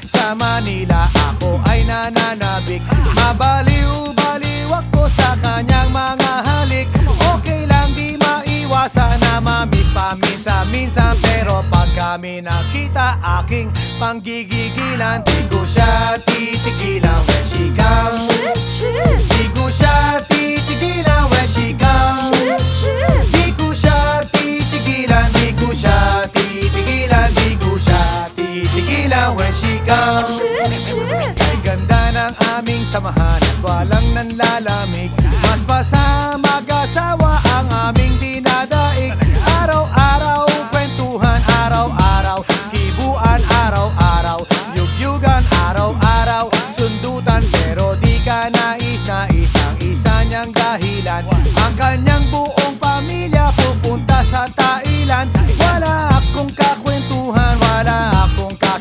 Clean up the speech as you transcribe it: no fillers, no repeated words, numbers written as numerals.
Sa Manila ako ay nananabik, mabaliw-baliw ako sa kanyang mga halik. Okay lang di maiwasan na mamiss paminsan-minsan, pero pag kami nakita aking panggigigilan, di ko siya titigilan when she comes. Di ko siya titigilan when she comes. Di ko siya titigilan, di ko siya titigilan, di ko siya titigilan when she comes. Ay ganda ng aming samahan at walang nanlalamig, mas basa mag-asawa ang aming